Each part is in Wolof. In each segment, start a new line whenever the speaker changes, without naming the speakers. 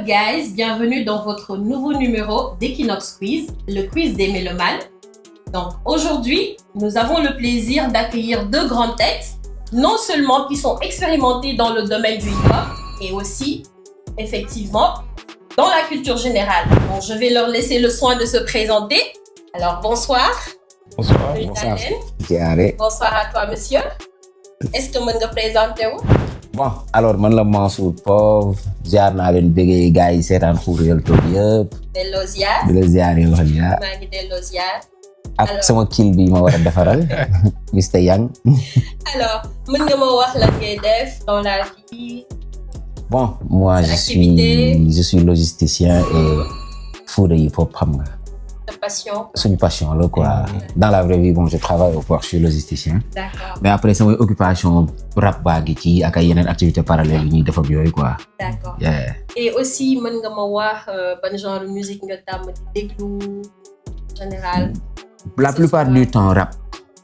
up guys, bienvenue dans votre nouveau numéro d'Equinox Quiz, le quiz des mélomanes. Donc aujourd'hui, nous avons le plaisir d'accueillir deux grandes têtes, non seulement qui sont expérimentées dans le domaine du hip-hop, et aussi, effectivement, dans la culture générale. Donc je vais leur laisser le soin de se présenter. Alors bonsoir.
Bonsoir.
Bonsoir.
Bonsoir.
Bonsoir à toi monsieur. Est-ce que vous me présentez vous?
Bon, alors man la Mansour Pauvre jaar naa leen bëggee gars yi seetaan Kouriel toog yëpp.
Delloo ziar.
di la ziaree wax ya.
maa ngi delloo ziar.
ak sama kil bi ma war a defaral Mr Yang.
Alors mën nga ma wax lan ngay def dans la vie?
Bon, moi je suis logisticien et fou de hip-hop xam nga.
Passion.
C'est une passion là quoi. Dans la vraie vie bon je travaille au port, je suis logisticien.
D'accord.
Mais après c'est mon occupation rap baa ngi ci ak ay yeneen activités parallèles yi ñuy def ak yooyu quoi.
D'accord.
Yeah.
Et aussi mën nga ma wax ban genre de musique nga tàmm di déglu en général.
La plupart du temps rap.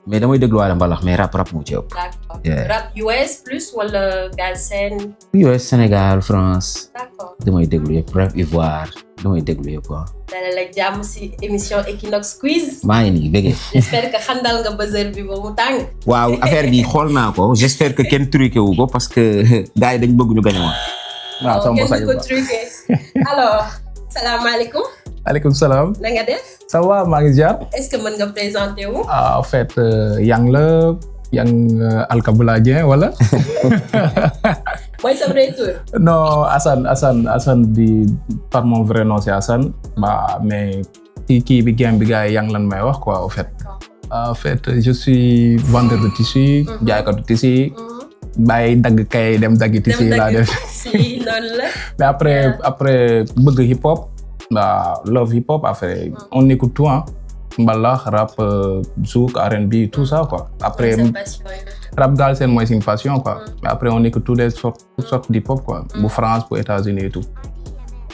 Mais damay déglu wala mbalax mais rap moo ci ëpp.
D'accord.
Yeah.
Rap US plus wala Galsen?
US, Sénégal, France.
D'accord.
damay déglu yëpp rap Ivoire damay déglu yëpp quoi.
dalal ak jàmm si émission Equinox Quiz.
maa ngi nii bëggee.
J'espère que xandal nga buzzer bi ba mu tàng.
waaw affaire bi xool naa ko j'espère que kenn truqué wu ko parce que gars yi dañ bëgg ñu gagné woon.
waaw sama bopp kenn du ko truqué. Alors salaamaaleykum.
Aleykum salaam.
na nga def.
Ça va maa ngi ziar.
Est-ce que mën nga présenter wu?
En fait Yang la Yang Alkabula Dieng wala.
mooy sa vrai tour.
Non Assane di par mon vrai nom c'est Assane. Bah mais kii bi game bi gars yi Yang lan may wax quoi au fait. En fait je suis vendeur de tissu. jaaykatu tissu. bàyyi dagg kay dem daggi tissu laa def.
si noonu la.
Mais après bëgg hip hop. Bah love hip hop après on écoute tout hein. Mbalax rap zouk R&B tout ça quoi. Après rap Galsen mooy une passion quoi. Mais après on écoute toutes sortes d'hip hop quoi. Pour France, pour États-Unis et tout.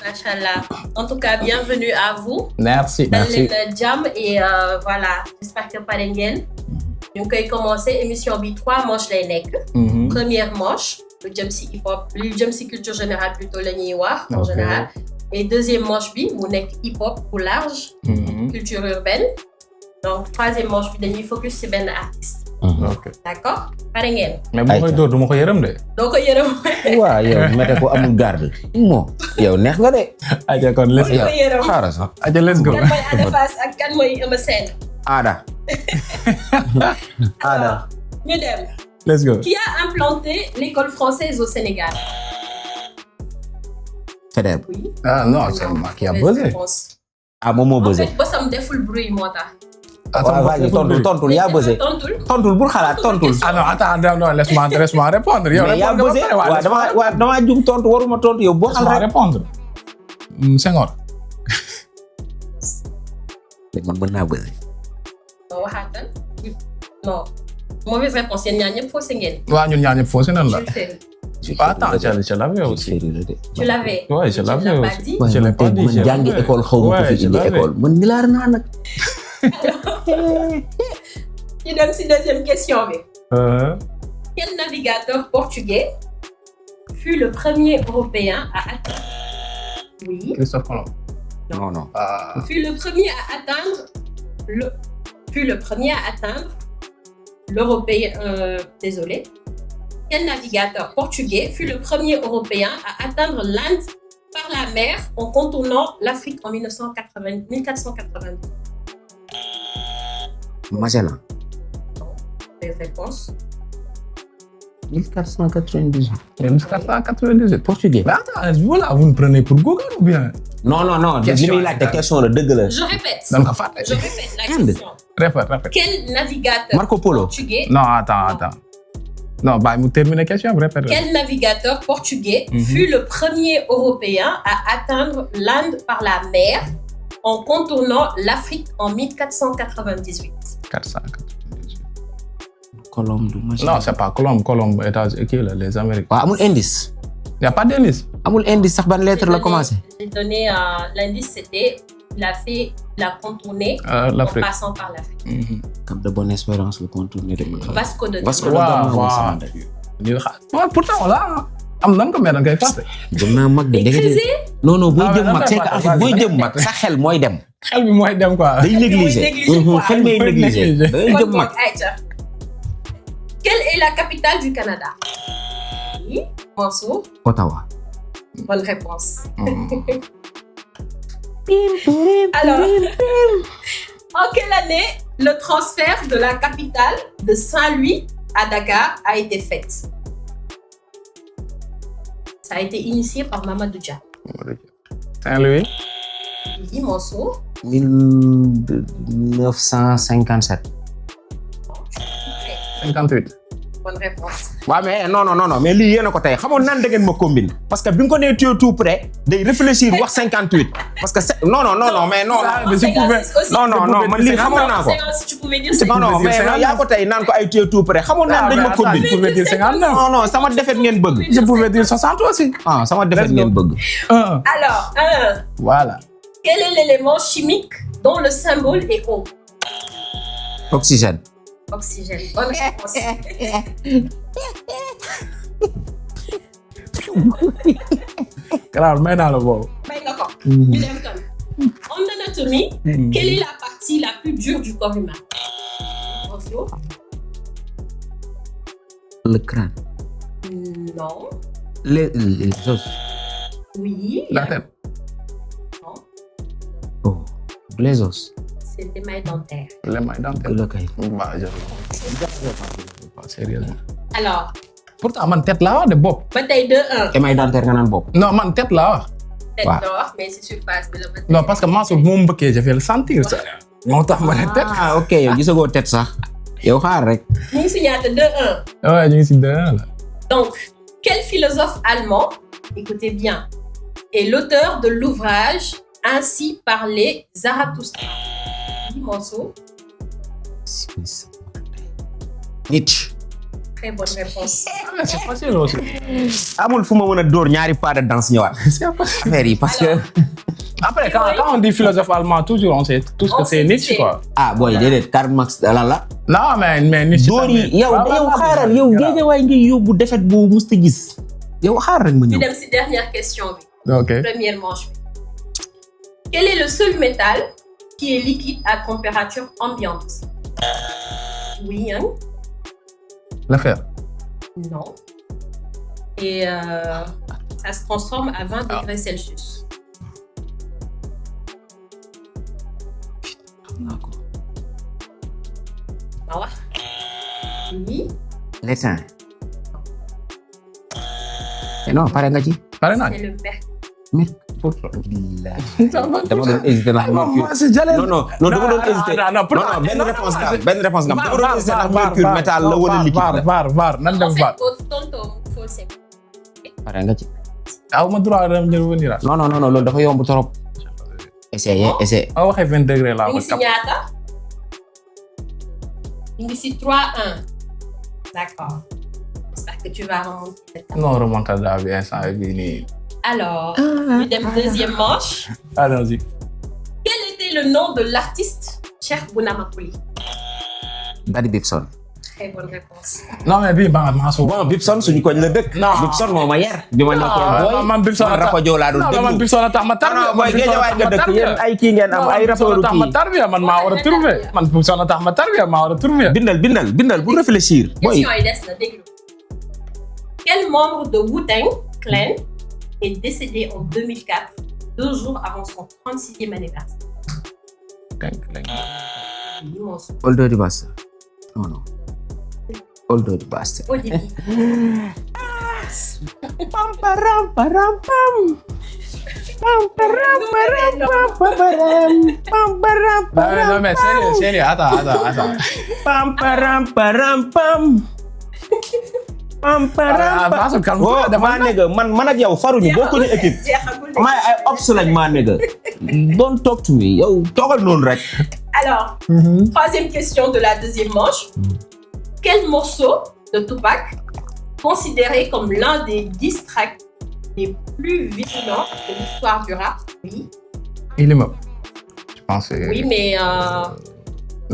Machallah. En tout cas, bienvenue à vous.
Merci.
Dans le jam et voilà, j'espère que pare ngeen. ñu ngi koy commencer émission bi 3 manches lay nekk. Première manche lu jëm ci hip hop, lu jëm ci culture générale plutôt la ñuy wax en général. Et deuxième manche bi mu nekk hip hop pour large. Culture urbaine. Donc troisième manche bi dañuy focus ci benn artiste.
Ok.
D'accord pare ngeen.
Mais bu koy door du ma ko yërëm de.
doo ko yërëm.
waaw yow mete ko amul garde. moo yow neex nga de.
aja kon let's go.
xaaral sax.
aja let's go.
kan mooy Ada Fass ak kan mooy Eumeu Sène.
Ada.
Alors ñu dem.
Let's go.
Qui a implanté l'école française au Sénégal?
Fedeb.
Oui.
Ah non c'est moi qui a buzzé.
ah moom moo buzzé.
En fait bosam deful bruit moo tax.
waaw vas-y tontul yaa buzzé. tontul bul xalaat tontul.
Ah non attends non laisse-moi répondre. Yow
mais yaa buzzé waaw dama jum tontu waruma tontu yow boo xam rek.
répondre. Senghor.
man mën naa buzzé.
non waxaatal. non mauvaise réponse yéen ñaar ñëpp faussé ngeen.
waaw ñun ñaar ñëpp faussé nan la. Attends, je l'avais aussi.
Tu l'avais?
Ouais, je l'avais aussi. Je l'ai pas dit.
Man jàngi école xaw ma ko fi indi école. Man nilaar naa nag.
ñu dem ci deuxième question bi. Quel navigateur portugais fut le premier Européen à atteindre? Oui.
Christophe Colomb.
Non.
Fut le premier à atteindre l'Européen. Désolé. Quel navigateur portugais fut le premier Européen à atteindre l'Inde par la mer en contournant l'Afrique en 1492?
Magellan.
Les réponses.
1498.
1498.
Portugais.
Mais attends, voilà, vous me prenez pour Google ou bien?
Non. Li muy laajte question la dëgg la.
Je répète.
Donc, en fait,
Je répète la question.
Répète.
Quel navigateur
Marco Polo.
portugais?
Non, attends. Non, bah, vous terminez la question, répète.
Quel navigateur portugais fut le premier Européen à atteindre l'Inde par la mer en contournant l'Afrique en 1498?
498.
Colombe du Magellan.
Non, c'est pas Colombe, États-Unis, les Amériques.
waaw amul indice.
Il n'y a pas d'indice.
amul indice sax ban lettre la commencé.
J'ai donné l'indice, c'était il a contourné en passant par l'Afrique.
Cap de Bonne-Espérance le contourné de
Vasco de
Vasco
Gama.
de Gama.
Pourtant, là, am nan ko mais danga koy fàtte.
gëm naa mag de ndekete. non booy jëm mag c'est que en fait booy jëm mag sa xel mooy dem.
xel bi mooy dem quoi.
day négliger xel may négliger. day jëm mag.
Quelle est la capitale du Canada? Oui, Mansour.
Ottawa.
Bonne réponse. Alors, en quelle année le transfert de la capitale de Saint-Louis à Dakar a été fait? Ça a été initié par Mamadou Dia.
Saint-Louis.
Oui, Mansour.
1957.
58.
Bonne réponse.
waaw mais non mais lii yéen a ko tey xamoon nan da ngeen ma combine parce que bi nga ko nee tout près day réfléchir wax 58 parce que non mais non. non man lii xamoon naa ko.
Tu pouvais dire
non mais yaa ko tey naan ko ay tout près xamoon nan dañ ma combine.
Je pouvais dire 59.
non sama défaite ngeen bëgg.
Je pouvais dire 60 aussi.
ah sama défaite ngeen bëgg.
Alors,
voilà.
Quel est l'élément chimique dont le symbole est O?
Oxygène.
Oxygène. Bonne réponse.
Claro, may naa la boobu.
May nga ko. ñu dem kon. En anatomie, quelle est la partie la plus dure du corps humain? Bonjour.
Le crâne.
Non.
Les os.
Oui.
La tête.
Non.
Oh, les os.
C'est l'émail dentaire.
L'émail dentaire.
Le kay.
Bah, sérieusement.
Alors.
Pourtant man tête laa wax de bopp.
Ba tey 2-1.
émail dentaire nga naan bopp.
Non man tête laa wax.
Tête d'or, mais c'est surface bi la ba tey.
Non parce que Mansour bu mu mbëkkee je vais le sentir ça. moo tax ma ne tête.
ah ok yow gisagoo tête sax. yow xaar rek.
ñu ngi si ñaata 2-1.
Ouais ñu ngi si 2-1 là.
Donc, quel philosophe allemand, écoutez bien, est l'auteur de l'ouvrage Ainsi parlait Zarathustra? Mansour.
Nietzsche.
Très bonne réponse.
C'est facile aussi.
amul fu ma mën a dóor ñaari pas de danse ñëwaat. affaire yi parce que.
Après quand on dit philosophe allemand toujours on sait tous que c'est Nietzsche quoi.
ah booy déedéet Karl Marx la.
non mais Nietzsche.
dóor yi yow xaaral yow géejewaay ngay yóbbu défaite bu musta gis. yow xaaral rek ma ñëw.
ñu dem si dernière question bi.
Ok.
Première manche bi. Quel est le seul métal qui est liquide à température ambiante? Oui, hein?
Le fer.
Non. Et ça se transforme à 20 degrés Celsius. Ah ouais? Oui.
L'étain. Et non pare nga ci.
Pare naa.
C'est le mercure.
dama doon hésiter ndax mercure. non dama doon hésiter. non benn réponse nga am benn réponse nga am dama doon hésiter ndax mercure métal la wala liquide la.
var nan dem var.
pare nga ci.
aw ma droit de revenir.
non loolu dafa yomb trop. essayer.
ma waxee 20 degrés laa
ñu
ko
ngi si ñaata? ñu ngi si 3-1. D'accord. J'espère que tu vas remonter.
non remontada bi instant bii nii.
Alors, ñu dem deuxième manche.
Allons-y.
Quel était le nom de l'artiste Cheikh Bouna Makouli?
Daddy Bibson.
Très bonne réponse.
non mais bii Mansour.
bon Bibson suñu koñ la dëkk.
non
Bibson moo ma yar. bi ma nekkee booy
man Bibson
man rapajo laa doon déglu.
man Bibson la tax ma tarbiya.
booy géejawaay nga dëkk yéen ay kii ngeen am ay rappeurs kii.
ma tarbiya man maa war a trouver. man Bibson la tax ma tarbiya maa war a trouver.
bindal bu réfléchir.
question yi des na déglu. Quel membre de Wu-Tang Clan est décédé en 2004, 2 jours avant son 36e anniversaire?
Oldo di Basta. Non. Oldo di Basta.
Au début.
Pam param param pam. Pam param param pam param param.
Non mais sérieux, attends.
Pam param param pam. maa nega man ak yow faruñu bokkuñu équipe. maa ay ops lañ maa nega. Don't talk to me yow toogal noonu rek.
Alors, troisième question de la deuxième manche. Quel morceau de Tupac, considéré comme l'un des 10 tracks les plus virulents de l'histoire du rap? Oui.
Il est mort. Je pense.
Oui, mais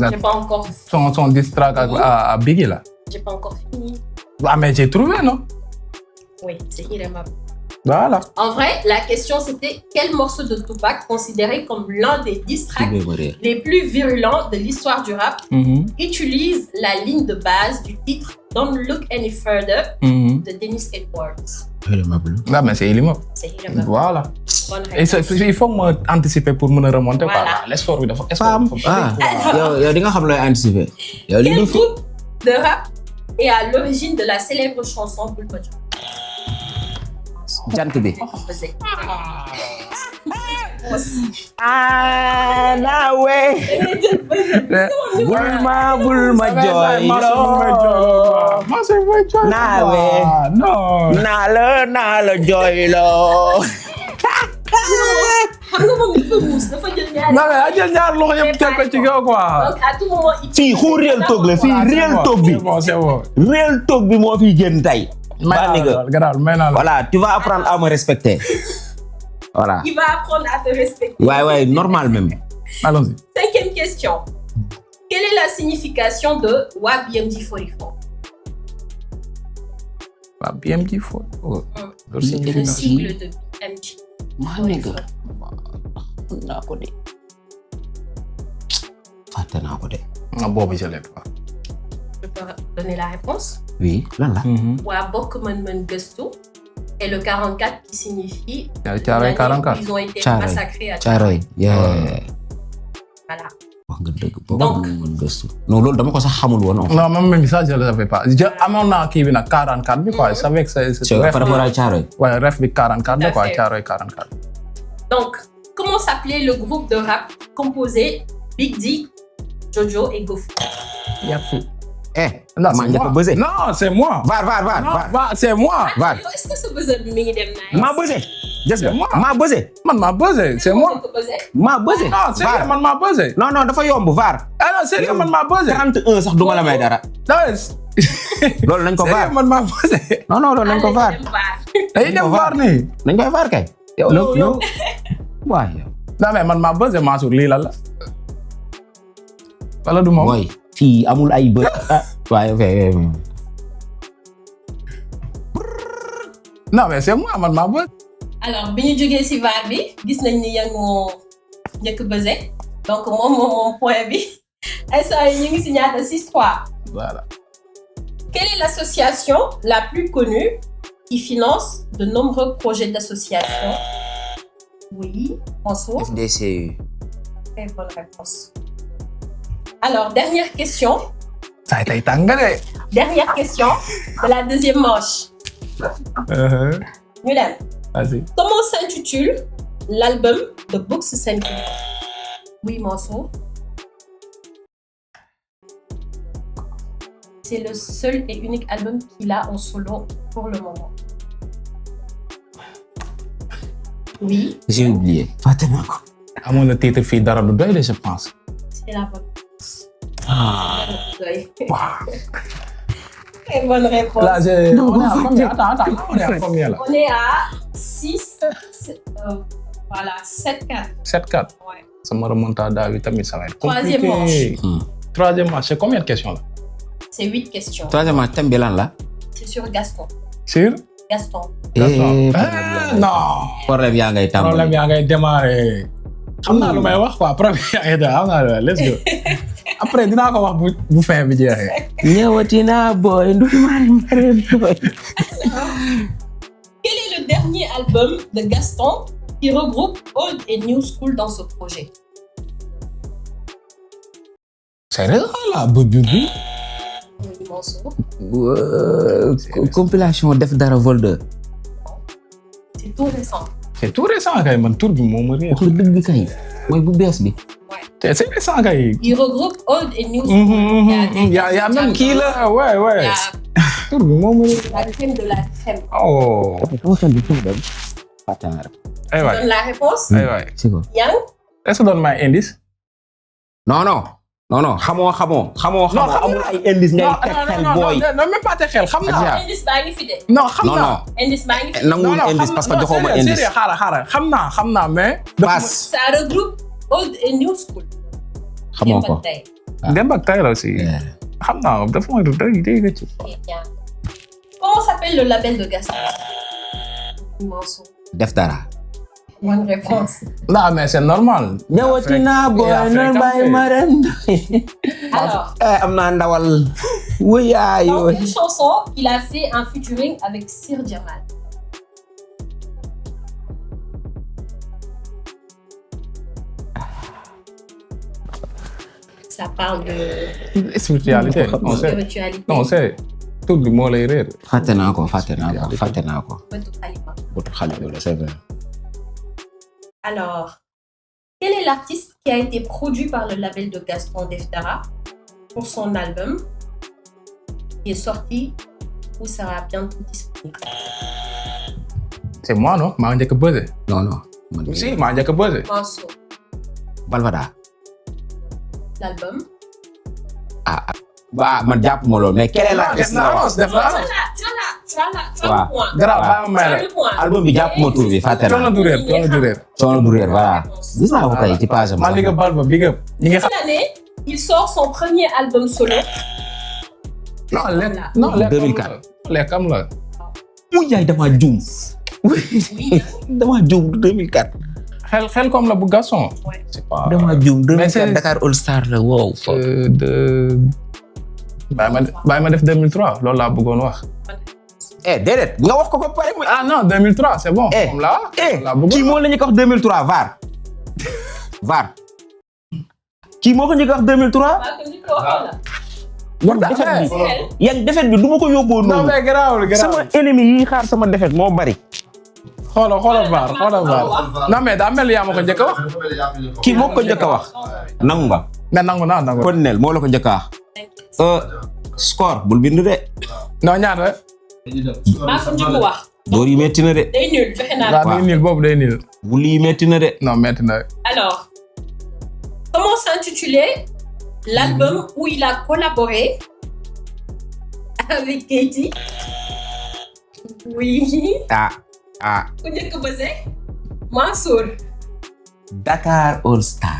j'ai pas encore.
Son diss track à Biggie là.
J'ai pas encore fini.
Ah mais j'ai trouvé non?
Oui, c'est irrémédiable.
Voilà.
En vrai, la question c'était quel morceau de Tupac considéré comme l'un des diss tracks les plus virulents de l'histoire du rap utilise la ligne de base du titre Don't Look Any Further de Dennis Edwards.
Là, mais c'est élément.
C'est irrémédiable.
Voilà. Et il faut anticiper pour me remonter.
Voilà.
L'effort, il faut.
yow di nga xam looy anticiper. yow
Quel groupe de rap est à l'origine de la célèbre chanson Bul Ma Jox?
Jant bi. Naawe. bul ma jooy loo. Naawe. naa la jooy loo.
xam nga moom dafa muus dafa jël ñaari.
non mais jël ñaar loxo yëpp teg ko ci kaw quoi.
donc à tout moment.
fii xu réel toog la fii réel toog bi.
c'est bon.
réel toog bi moo fi génn tey. Voilà, tu vas apprendre à me respecter. Voilà.
Il va apprendre à te respecter.
Ouais, normal même.
Allons-y.
5e question. Quelle est la signification de WABMD44?
WABMD44.
Le sigle de BMG.
Boobu je l'ai pas.
Je peux donner la réponse?
Oui, lan la.
Waa bokk mën gëstu et le 44 qui signifie
Thiaroye 44.
ils ont été massacrés à
Thiaroye.
Voilà.
wax nga dëgg boobu mën gëstu. Non loolu dama ko sax xamul woon.
Non même ça je le savais pas. amoon naa kii bi nag 44 bi quoi. Je savais que c'est
par rapport à Thiaroye.
Ouais, ref bi 44 la quoi, Thiaroye 44.
Donc, comment s'appelait le groupe de rap composé Big D, Jojo et Gofou?
Non, c'est moi.
Va,
c'est moi.
Va.
Est-ce que ce buzzer bi mi ngi dem na?
maa buzzé.
C'est moi.
maa buzzé.
Man buzzé, c'est moi.
maa buzzé.
Non, c'est vrai, man buzzé.
Non, dafa yomb VAR.
Ah non, c'est man buzzé.
31 sax duma la may dara. Loolu nañ ko VAR.
Man buzzé.
Non, loolu nañ ko VAR.
Dañuy dem VAR nii.
Nañ koy VAR kay. Yow. Waay yow.
Non mais man buzzé Mansour lii lan la. Wala du moom.
Mooy fii amul ay bët. waaye ok.
Non mais c'est moi man buzzé.
Alors bi ñu jógee ci VAR bi gis nañ ni Yang moo njëkk buzzé donc moom point bi instant yi ñu ngi ci ñaata 6-3.
Voilà.
Quelle est l'association la plus connue qui finance de nombreux projets d'association? Oui, François.
FDCU.
Très bonne réponse. Alors, dernière question.
Ça a été tangale.
Dernière question de la deuxième manche. Mulan.
Vas-y.
Comment s'intitule l'album de Books Senki? Oui, Mansour. C'est le seul et unique album qu'il a en solo pour le moment. Oui.
J'ai oublié. Fàtte naa ko.
Amoon na titre fii dara du doy de je pense.
C'est la bonne réponse.
Wow.
Très bonne réponse.
Là, on est à combien? Attends, on est à combien là?
On est à 6, voilà, 7-4.
7-4.
Ouais.
Ça me remonte à David, mais ça va être compliqué.
Troisième manche.
Troisième manche, c'est combien de questions là?
C'est 8 questions.
Troisième manche, thème bi lan la?
C'est sur Gaston.
Sur?
Gaston.
Non.
Problème yaa ngay tàmbali.
Problème yaa ngay démarrer. Xam naa lu may wax quoi, problème yaa ngay démarrer. Xam naa lu may let's go. Après dinaa ko wax bu fin bi jeexee.
Ñëwati naa boy ndu boy.
Quel est le dernier album de Gaston qui regroupe Old et New School dans ce projet?
C'est vrai là, bu.
Compilation Def Dara Vol 2.
C'est tout récent.
C'est tout récent kay man tur bi moom réer.
Wax la dëgg kay mooy bu bees bi.
Ouais.
C'est récent kay.
Il regroupe Old et New School.
Il y a même kii la ouais. Tur bi moom réer.
La crème de la crème.
Oh.
Tu donnes la réponse?
Aywa.
C'est quoi?
Yang?
Est-ce que donne ma indice?
Non, xamoo amul ay indice ngay teg xel booy.
Non, même pas teg xel xam naa.
Indice baa ngi fi de.
Non, xam naa.
Indice baa ngi fi.
Nanguwul indice parce que joxoo ma indice.
Sérieux xaaral xam naa mais.
Passe.
Ça regroupe Old et New School.
Xamoo ko.
Demba ak Tay la aussi. Xam naa dafa ma day ci.
Comment s'appelle le label de Gaston?
Def dara.
Bonne réponse.
Non, mais c'est normal.
ñëwatina boy non bàyyi ma ren.
Alors,
am naa ndawal. Wuyaay.
dans quelle chanson il a fait un featuring avec Sir Jamal? Ça parle de
Spiritualité. On sait.
spiritualité.
Non, c'est tout le mot lay réer.
fàtte naa ko.
Bëtu Xalifa.
Botu xale bi la c'est vrai.
Alors, quel est l'artiste qui a été produit par le label de Gaston Deftara pour son album qui est sorti ou sera bientôt disponible?
C'est moi, non? maa njëkk a buzzé.
non.
Si, maa njëkk a buzzé.
Mansour.
Balvada.
L'album.
Bah man jàpp ma loolu mais quel est l'artiste nga wax?
Tu as le point.
Grave, baa ma may
Tu as
la.
le point.
album bi jàpp ma tur bi fàtte naa.
Coono du réer.
Coono du réer voilà. gis naa ko tey ci page am.
Man li nga bal ba big up. ñi nga xam.
Cette année, il sort son premier album solo.
Non,
2004.
lekkam la.
Uy yaay dama juum. dama juum 2004.
xel comme la bu Gaston.
Ouais.
C'est pas.
dama juum
Mais
2004
c'est-
Dakar All Star la wow.
bàyyi ma def 2003 loolu laa bëggoon wax.
déedéet nga wax ko ba pare muy.
Ah non 2003 c'est bon. Comme là.
kii moo la ñu ko wax 2003 VAR. kii moo ko ñu ko wax 2003. yan defet bi du ma ko yóbboo
non
noonu.
mais garaawul
sama ennemi yi xaar sama defet moo bari.
xoolal VAR. non mais daa mel ni yaa ma ko njëkk a wax.
kii moo ko njëkk a wax. nangu nga.
mais nangu naa.
Colonel moo la ko njëkk a wax. score bul bind de.
non ñaata.
maa ko njëkk wax.
door yi metti na de.
Day nul joxe naa
waaw day niil boobu day niil.
bul yi metti na de.
non metti na.
Alors, comment s'intitulait l'album où il a collaboré avec Keyti? Oui. Ku njëkk a bëse? Mansour.
Dakar All Star.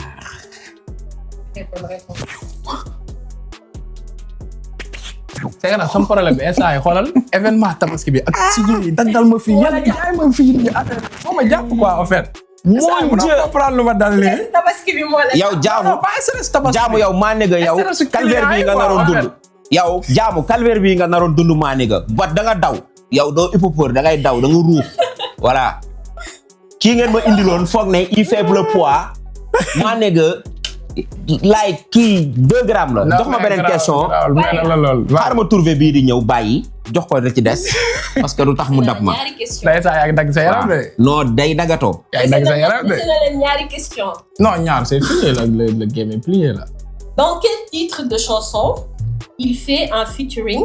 c'est que sama problème bi instant yi xoolal événement tabaski bi ak studio yi daggal ma fii yan jaay ma fii ñu affaire foo ma jàpp quoi en fait.
Mon Dieu
comprendre lu ma dal léegi.
Tabaski bi moo la.
yow jaamu yow maa nega yow calvaire bii nga naroon dund. yow jaamu calvaire bii nga naroon dund maa nega bat da nga daw yow doo hippopore da ngay daw da nga ruux voilà kii ngeen ma indiloon foog ne il fait le poids maa nega like kii 2 grammes la. jox ma beneen question xaar ma trouvé bii di ñëw bàyyi jox ko rek ci des parce que du tax mu dab ma.
ñaari question.
day saa yaa dagg sa yaram de.
non day dagatoo.
yaa dagg sa yaram de.
Dese na leen ñaari question.
non ñaar c'est plié la le game est plié là.
Dans quel titre de chanson il fait un featuring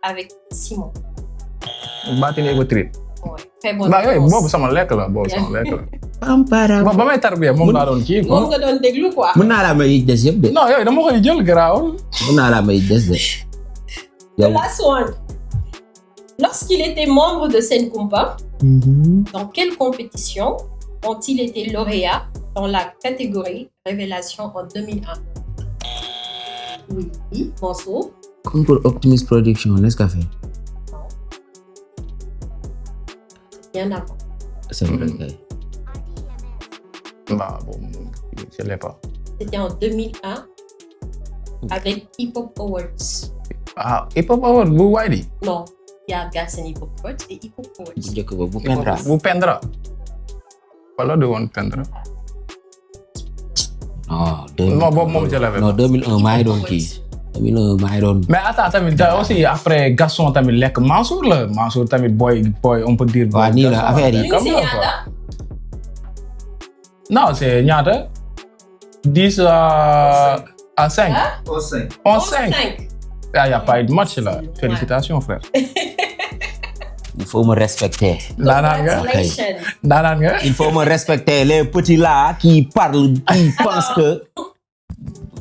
avec Simon?
Baatine ego trip.
Ouais. Très bonne
ba yooyu
réponse.
boobu sama lekk la boobu sama lekk la.
pampara.
ba may tarbiya moom laa doon kii
Moom
quoi.
nga doon déglu quoi.
mën naa laa may yi des yëpp de.
non yooyu dama koy jël garaawul.
mën naa laa may yi des de.
The last one. Lorsqu'il était membre de Sen Kumpa, dans quelle compétition ont-ils été lauréats dans la catégorie Révélation en 2001? Oui, Mansour.
comme pour Optimus Production Nescafé.
Bien avant.
c'est vrai kay.
Bah bon, je l'ai pas.
C'était en 2001 avec Hip Hop Awards.
Ah, hip hop award bu Waydi.
Non, il y a Galsen Hip Hop Awards et Hip Hop Awards.
bu njëkk ba bu Pendra.
Bu Pendra. Wala de woon Pendra. Non, boobu moom je l'avais.
non 2001 maa ngi doon kii. 2001 maa ngi doon.
Mais attends tamit aussi après Gaston tamit lekk Mansour la Mansour tamit boy on peut dire.
waaw nii la affaire yi.
Ñu ngi si ñaata?
Non c'est ñaata. 10 à 5. 11-5. Il y a pas eu de match là. Félicitations frère.
il faut me respecter.
Daanaan nga.
Congratulations.
Daanaan nga.
il faut me respecter les petits là qui parlent qui pensent que.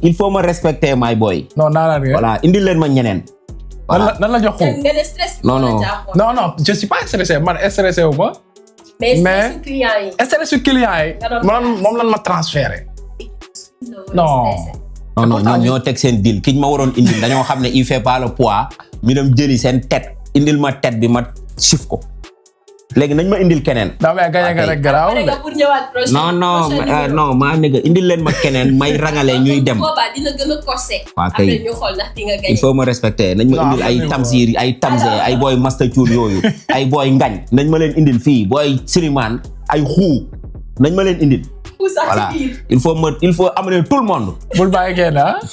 il faut me respecter my boy.
Non daanaan nga.
voilà indil leen ma ñeneen. voilà
nan la jox ko.
Nga ne stress.
Non, non.
Non je suis pas stressé man stressé wu ma.
Mais
Mais-
stress client yi.
stressé su client yi.
Nga doon
moom lan ma transféré. Non.
non ñoom ñoo teg seen deal kiñ ma waroon indil dañoo xam ne il fait pas le poids. ñu dem jëli seen tête indil ma tête bi ma chiffre ko léegi nañ ma indil keneen.
non mais gagné nga rek garaaw
non maa ne indil leen ma keneen may rangale ñuy dem.
boobaa dina gën a corsé.
waaw kay
après ñu xool ndax di nga gagné.
il faut ma respecter nañ ma indil ay Tamsir ay Tamze ay booy Master Thioune yooyu ay booy Ngañ nañ ma leen indil fii booy Siliman ay xuu nañ ma leen indil. voilà il faut amener tout le monde.
bul bàyyi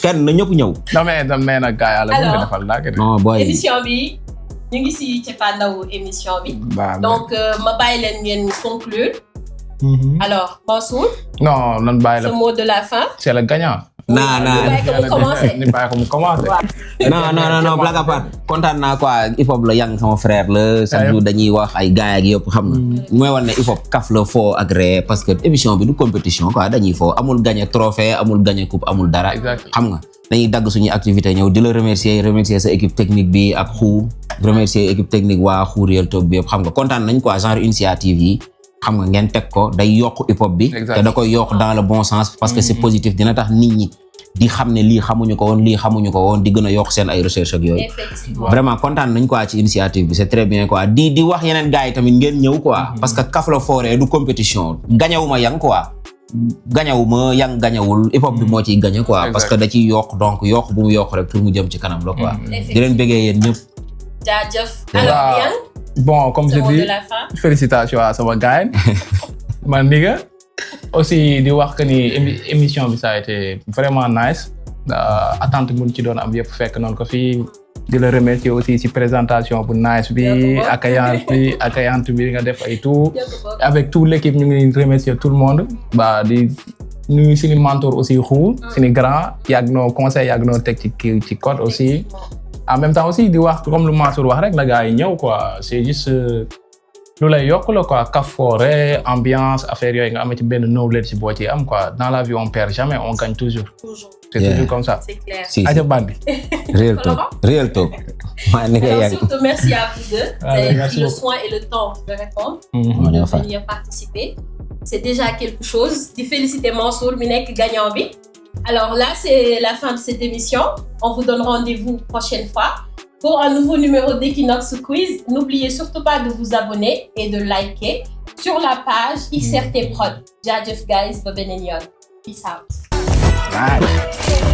kenn na ñëpp ñëw.
non mais nag gars yàlla bu nga defal laa
non boy
émission bi ñu ngi si cappaandawu émission bi. donc ma bàyyi leen ngeen conclure. alors Mansour.
non nan bàyyi la
ce mot de la fin.
c'est le gagnant.
ni bàyyi ko mu commencé.
non blague à part kontaan naa quoi hip hop la yang sama frère la chaque jour dañuy wax ay gars ak yëpp xam nga mooy wan ne hip hop kaf la foo ak ree parce que émission bi du compétition quoi dañuy foo amul gagné trophée amul gagné coupe amul dara xam nga dañuy dagg suñuy activité ñëw di la remercier sa équipe technique bi ak xuu remercier équipe technique waa xuu Real Talk bi yëpp xam nga kontaan nañ quoi genre initiative yi xam nga ngeen teg ko day yokk hip hop bi te da koy yokk dans le bon sens parce que c'est positif dina tax nit ñi di xam ne lii xamuñu ko woon di gën a yokk seen ay recherche ak yooyu vraiment kontaan nañ quoi ci initiative bi c'est très bien quoi di wax yeneen gars yi tamit ngeen ñëw quoi parce que kaf la fooree du compétition gañawuma yang quoi gañawuma yang gañawul hip hop bi moo ciy gañe quoi parce que da ciy yokk donc yokk bu mu yokk rek pour mu jëm ci kanam la quoi di leen bëggee yéen ñëpp
jaajëf alors bien
bon comme je dis félicitations à sama gars man nigga aussi di wax que ni émission bi ça a été vraiment nice attente mun ci doon am yëpp fekk noonu ko fii di la remercier aussi ci présentation bu nice bi accueillante bi nga def ay tout avec toute l'équipe ñu ngi remercier tout le monde di nuyu suñu mentor aussi xuu suñu grand yàgg noo conseil yàgg noo teg ci code aussi en même temps aussi di wax comme lu Mansour wax rek na gars yi ñëw quoi c'est juste lu lay yokk la quoi kafoore ambiance affaire yooyu nga am ci benn knowledge boo ci am quoi dans la vie on perd jamais on gagne toujours. c'est toujours comme ça.
c'est clair.
si
aja bandi.
Real Talk.
Surtout merci à vous deux. Vous avez pris le soin et le temps de répondre. de venir participer. C'est déjà quelque chose. De féliciter Mansour mi nekk gagnant bi. Alors là c'est la fin de cette émission. On vous donne rendez-vous prochaine fois. Pour un nouveau numéro d'Equinox Quiz, n'oubliez surtout pas de vous abonner et de liker sur la page XRT Prod. Jaajëf guys, ba beneen yoon. Peace out.
Bye.